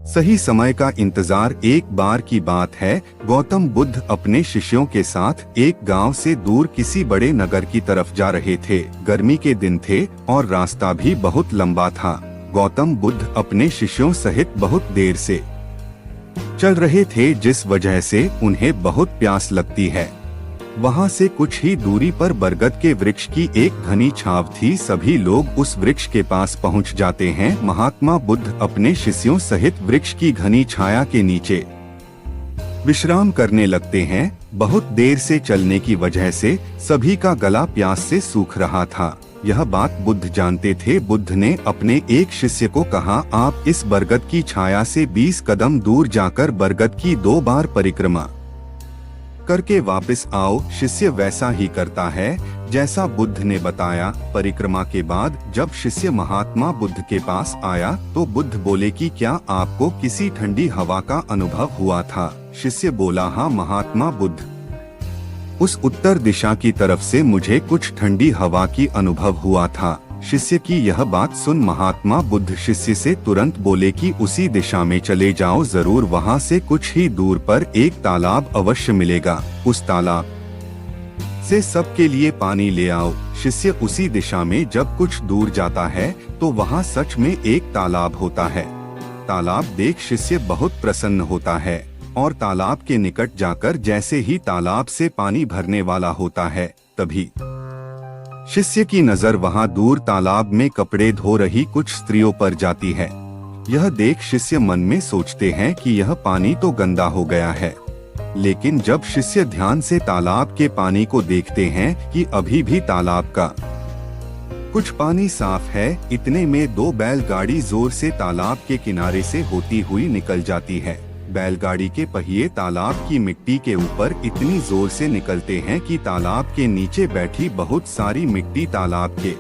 सही समय का इंतजार। एक बार की बात है, गौतम बुद्ध अपने शिष्यों के साथ एक गांव से दूर किसी बड़े नगर की तरफ जा रहे थे। गर्मी के दिन थे और रास्ता भी बहुत लंबा था। गौतम बुद्ध अपने शिष्यों सहित बहुत देर से चल रहे थे, जिस वजह से उन्हें बहुत प्यास लगती है। वहाँ से कुछ ही दूरी पर बरगद के वृक्ष की एक घनी छाव थी। सभी लोग उस वृक्ष के पास पहुँच जाते हैं। महात्मा बुद्ध अपने शिष्यों सहित वृक्ष की घनी छाया के नीचे विश्राम करने लगते हैं। बहुत देर से चलने की वजह से सभी का गला प्यास से सूख रहा था। यह बात बुद्ध जानते थे। बुद्ध ने अपने एक शिष्य को कहा, आप इस बरगद की छाया से 20 कदम दूर जाकर बरगद की 2 बार परिक्रमा करके वापस आओ। शिष्य वैसा ही करता है जैसा बुद्ध ने बताया। परिक्रमा के बाद जब शिष्य महात्मा बुद्ध के पास आया तो बुद्ध बोले कि क्या आपको किसी ठंडी हवा का अनुभव हुआ था? शिष्य बोला, हाँ महात्मा बुद्ध, उस उत्तर दिशा की तरफ से मुझे कुछ ठंडी हवा की अनुभव हुआ था। शिष्य की यह बात सुन महात्मा बुद्ध शिष्य से तुरंत बोले कि उसी दिशा में चले जाओ, जरूर वहाँ से कुछ ही दूर पर एक तालाब अवश्य मिलेगा। उस तालाब से सबके लिए पानी ले आओ। शिष्य उसी दिशा में जब कुछ दूर जाता है तो वहाँ सच में एक तालाब होता है। तालाब देख शिष्य बहुत प्रसन्न होता है और तालाब के निकट जाकर जैसे ही तालाब से पानी भरने वाला होता है, तभी शिष्य की नजर वहां दूर तालाब में कपड़े धो रही कुछ स्त्रियों पर जाती है। यह देख शिष्य मन में सोचते हैं कि यह पानी तो गंदा हो गया है, लेकिन जब शिष्य ध्यान से तालाब के पानी को देखते हैं कि अभी भी तालाब का कुछ पानी साफ है, इतने में 2 बैलगाड़ी जोर से तालाब के किनारे से होती हुई निकल जाती है। बैलगाड़ी के पहिए तालाब की मिट्टी के ऊपर इतनी जोर से निकलते हैं कि तालाब के नीचे बैठी बहुत सारी मिट्टी तालाब के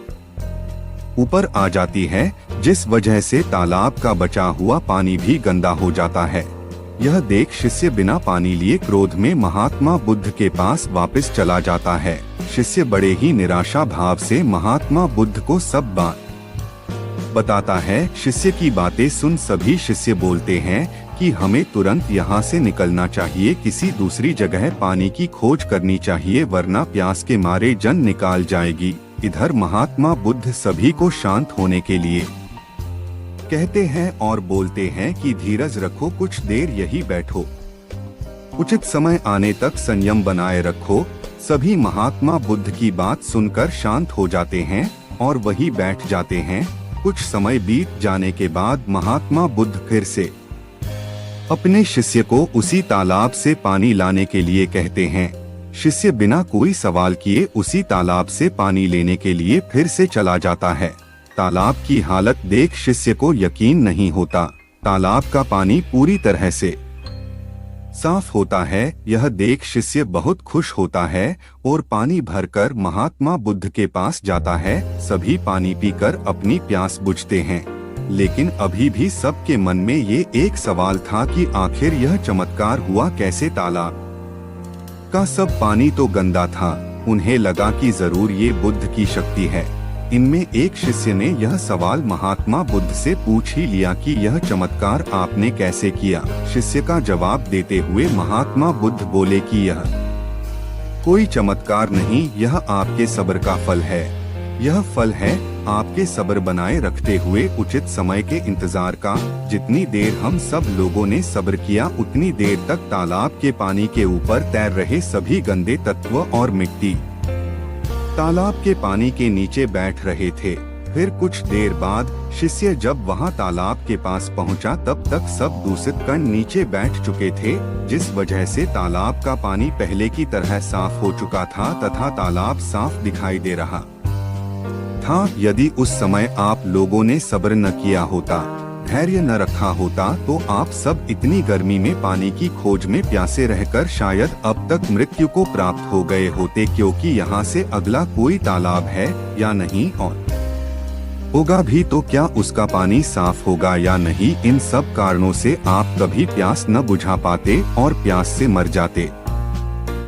ऊपर आ जाती है, जिस वजह से तालाब का बचा हुआ पानी भी गंदा हो जाता है। यह देख शिष्य बिना पानी लिए क्रोध में महात्मा बुद्ध के पास वापस चला जाता है। शिष्य बड़े ही निराशा भाव से महात्मा बुद्ध को सब बात बताता है। शिष्य की बातें सुन सभी शिष्य बोलते हैं कि हमें तुरंत यहाँ से निकलना चाहिए, किसी दूसरी जगह पानी की खोज करनी चाहिए, वरना प्यास के मारे जान निकाल जाएगी। इधर महात्मा बुद्ध सभी को शांत होने के लिए कहते हैं और बोलते हैं कि धीरज रखो, कुछ देर यही बैठो, उचित समय आने तक संयम बनाए रखो। सभी महात्मा बुद्ध की बात सुनकर शांत हो जाते हैं और वही बैठ जाते हैं। कुछ समय बीत जाने के बाद महात्मा बुद्ध फिर से अपने शिष्य को उसी तालाब से पानी लाने के लिए कहते हैं। शिष्य बिना कोई सवाल किए उसी तालाब से पानी लेने के लिए फिर से चला जाता है। तालाब की हालत देख शिष्य को यकीन नहीं होता। तालाब का पानी पूरी तरह से साफ होता है। यह देख शिष्य बहुत खुश होता है और पानी भरकर महात्मा बुद्ध के पास जाता है। सभी पानी पीकर अपनी प्यास बुझते हैं, लेकिन अभी भी सबके मन में ये एक सवाल था कि आखिर यह चमत्कार हुआ कैसे? तालाब का सब पानी तो गंदा था। उन्हें लगा कि जरूर ये बुद्ध की शक्ति है। इनमें एक शिष्य ने यह सवाल महात्मा बुद्ध से पूछ ही लिया कि यह चमत्कार आपने कैसे किया? शिष्य का जवाब देते हुए महात्मा बुद्ध बोले कि यह कोई चमत्कार नहीं, यह आपके सब्र का फल है। यह फल है आपके सब्र बनाए रखते हुए उचित समय के इंतजार का। जितनी देर हम सब लोगों ने सब्र किया, उतनी देर तक तालाब के पानी के ऊपर तैर रहे सभी गंदे तत्व और मिट्टी तालाब के पानी के नीचे बैठ रहे थे। फिर कुछ देर बाद शिष्य जब वहां तालाब के पास पहुंचा, तब तक सब दूषित कण नीचे बैठ चुके थे, जिस वजह से तालाब का पानी पहले की तरह साफ हो चुका था तथा तालाब साफ दिखाई दे रहा था। यदि उस समय आप लोगों ने सब्र न किया होता, धैर्य न रखा होता, तो आप सब इतनी गर्मी में पानी की खोज में प्यासे रहकर शायद अब तक मृत्यु को प्राप्त हो गए होते, क्योंकि यहाँ से अगला कोई तालाब है या नहीं, और होगा भी तो क्या उसका पानी साफ होगा या नहीं। इन सब कारणों से आप कभी प्यास न बुझा पाते और प्यास से मर जाते।